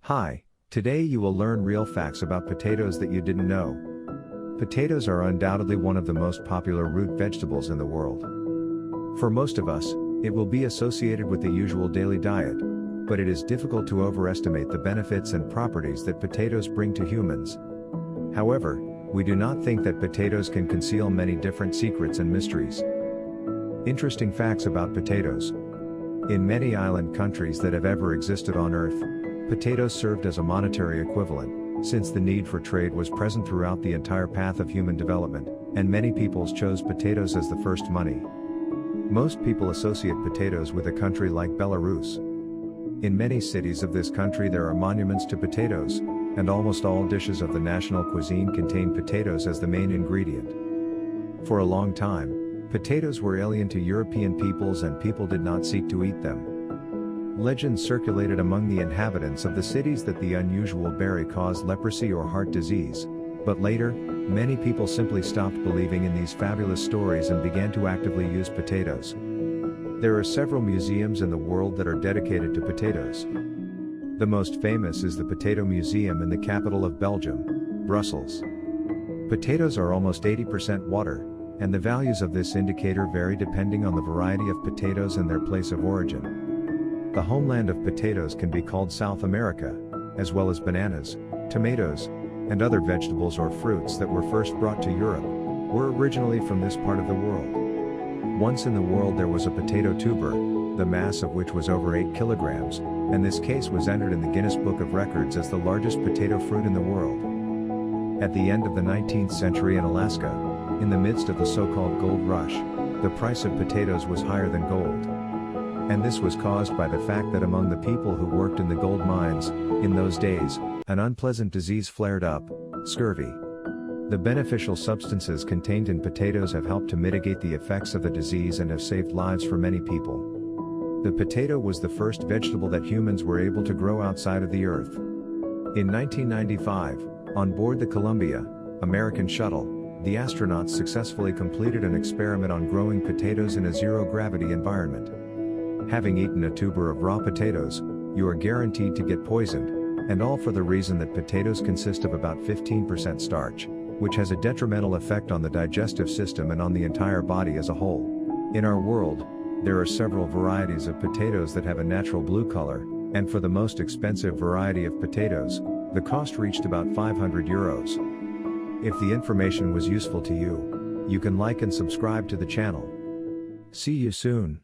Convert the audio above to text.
Hi, today you will learn real facts about potatoes that you didn't know. Potatoes are undoubtedly one of the most popular root vegetables in the world. For most of us, it will be associated with the usual daily diet, but it is difficult to overestimate the benefits and properties that potatoes bring to humans. However, we do not think that potatoes can conceal many different secrets and mysteries. Interesting facts about potatoes. In many island countries that have ever existed on Earth, potatoes served as a monetary equivalent, since the need for trade was present throughout the entire path of human development, and many peoples chose potatoes as the first money. Most people associate potatoes with a country like Belarus. In many cities of this country there are monuments to potatoes, and almost all dishes of the national cuisine contain potatoes as the main ingredient. For a long time, potatoes were alien to European peoples and people did not seek to eat them. Legends circulated among the inhabitants of the cities that the unusual berry caused leprosy or heart disease, but later, many people simply stopped believing in these fabulous stories and began to actively use potatoes. There are several museums in the world that are dedicated to potatoes. The most famous is the Potato Museum in the capital of Belgium, Brussels. Potatoes are almost 80% water, and the values of this indicator vary depending on the variety of potatoes and their place of origin. The homeland of potatoes can be called South America, as well as bananas, tomatoes, and other vegetables or fruits that were first brought to Europe, were originally from this part of the world. Once in the world there was a potato tuber, the mass of which was over 8 kilograms, and this case was entered in the Guinness Book of Records as the largest potato fruit in the world. At the end of the 19th century in Alaska, in the midst of the so-called gold rush, the price of potatoes was higher than gold. And this was caused by the fact that among the people who worked in the gold mines, in those days, an unpleasant disease flared up, scurvy. The beneficial substances contained in potatoes have helped to mitigate the effects of the disease and have saved lives for many people. The potato was the first vegetable that humans were able to grow outside of the earth. In 1995, on board the Columbia, American shuttle, the astronauts successfully completed an experiment on growing potatoes in a zero-gravity environment. Having eaten a tuber of raw potatoes, you are guaranteed to get poisoned, and all for the reason that potatoes consist of about 15% starch, which has a detrimental effect on the digestive system and on the entire body as a whole. In our world, there are several varieties of potatoes that have a natural blue color, and for the most expensive variety of potatoes, the cost reached about €500. If the information was useful to you, you can like and subscribe to the channel. See you soon.